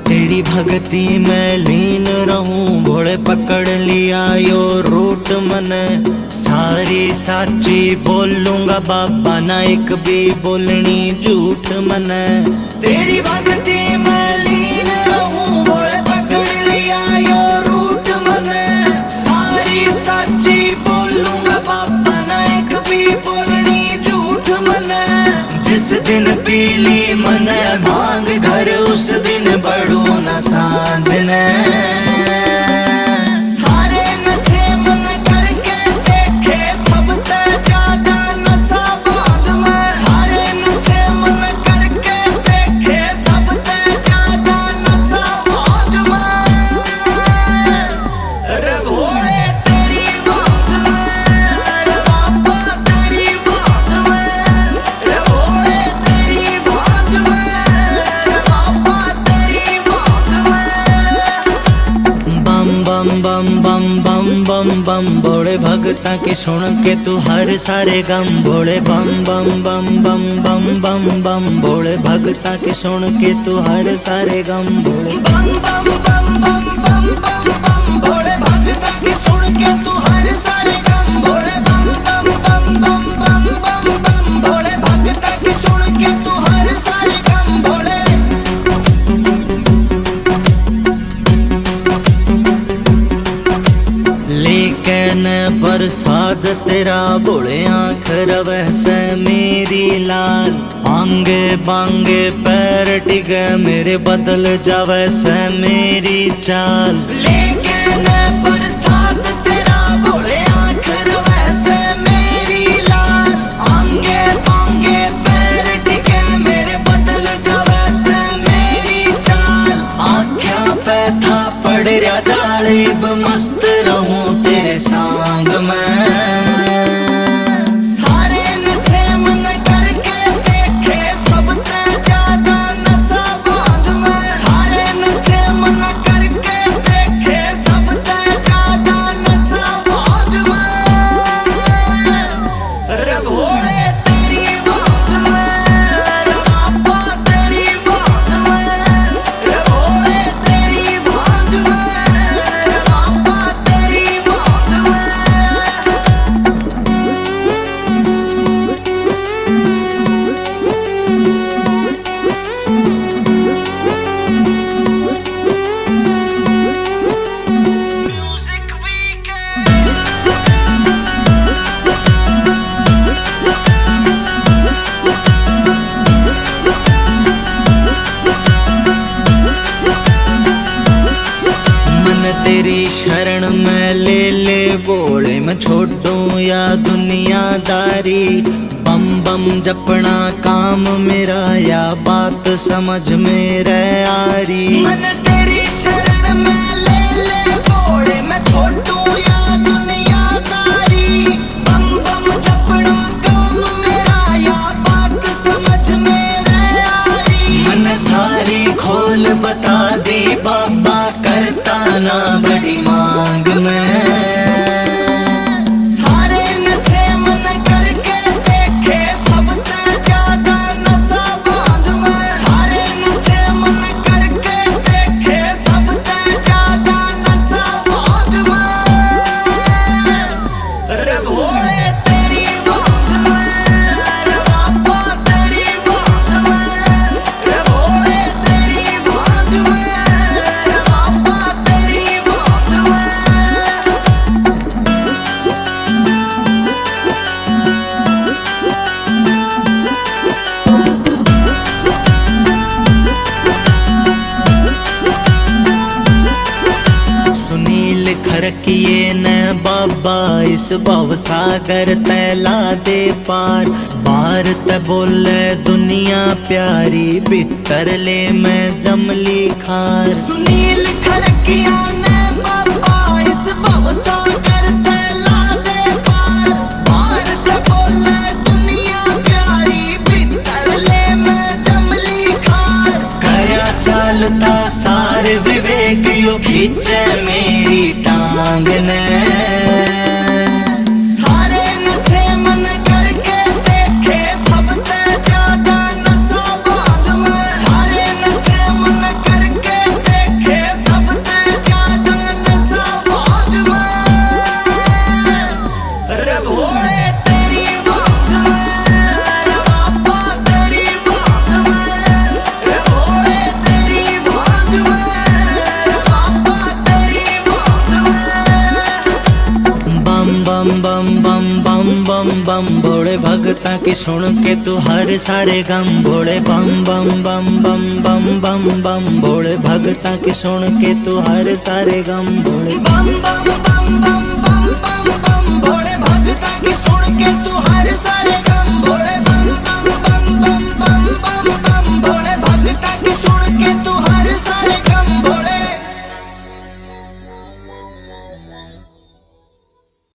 तेरी भक्ति में लीन रहूं, भोले पकड़ लिया यो रूट मने। सारी साची बोलूंगा बाबा, ना एक भी बोलनी झूठ मने। तेरी भक्ति में लीन रहूं, भोले पकड़ लिया यो रूट मने। सारी साची बोलूंगा बाबा, ना एक भी बोलनी झूठ मने। जिस दिन पीली मन भांग घर, उस दिन बड़ू न सांझ ने। सारे नशे मन करके देखे, सबसे ज्यादा नशा भांग में। सारे नशे मन करके देखे, सबसे ज्यादा नशा भांग में। रे भोले तेरी भांग में, रे बाबा तेरी भांग में। रे भोले तेरी भांग में, रे बाबा तेरी भांग में। बम बम बम बम बम बम बम भोले भगता के सुन के तू हर सारे गम। भोले बम बम बम बम बम बम बम भोले भगता के सुन के तू हर सारे गम। भोले बम बम बम बम बम बम बम भोले भगता के सुन के तू हर सारे गम। भोले बम बम बम बम बम बम बम भोले भगता के सुन के तू हर सारे गम। भोले लेकिन प्रसाद तेरा भोले आँख रवै से मेरी लाल। आंगे बांगे पैर टिके मेरे, बदल जावे से मेरी चाल। लेकिन प्रसाद तेरा भोले आँख रवै से मेरी लाल। आंगे बांगे पैर टिके मेरे, बदल जावे से मेरी चाल। आँखों पे था पड़ रहा जालिब, मस्त रहूं तेरे संग में। सारे नशे मन करके देखे, सबसे ज्यादा नशा भांग में। सारे नशे मन करके देखे, सबसे ज्यादा नशा भांग में। रे भोले तेरी भांग में, रे बाबा तेरी भांग में। रे भोले तेरी भांग में, रे बाबा तेरी भांग में। Music Weekend। मन तेरी शरण में ले ले भोले, मैं छोड़ूं या दुनियादारी। बम बम जपना काम मेरा, या बात समझ मेरे आरी। मन तेरी शरण में ले ले भोले, मैं छोड़ूं या दुनियादारी। बम बम जपना काम मेरा, या बात समझ मेरे आरी। मन सारी खोल बता दे बाबा, करता ना बड़ी मांग में। सारे नशे मन करके देखे, सबसे ज्यादा नशा भांग में। सारे नशे मन करके देखे, सबसे ज्यादा नशा भांग में। रे भोले तेरी भांग में, रे बाबा तेरी भांग में। रे भोले तेरी भांग में, रे बाबा तेरी भांग में। सुनील खरकिए न बाबा, इस भव सागर तैला दे पार। बार त बोले दुनिया प्यारी, भीतर ले मैं जमली खार। सुनील खरकिया न बाबा, इस भव सागर खींचे मेरी टांग ने। सारे नशे मन करके देखे सबसे ज्यादा नशा भांग में। सारे नशे मन करके देखे सबसे ज्यादा नशा भांग में। रे भोले तेरी भांग में, रे बाबा तेरी भांग में। रे भोले तेरी भांग में, रे बाबा तेरी भांग में। बम बम बम बम बम बम बम भोले भगता की सुन के तू हर सारे गम। भोले बम बम बम बम बम बम बम भोले भगता की सुन के तू हर सारे गम। भोले बम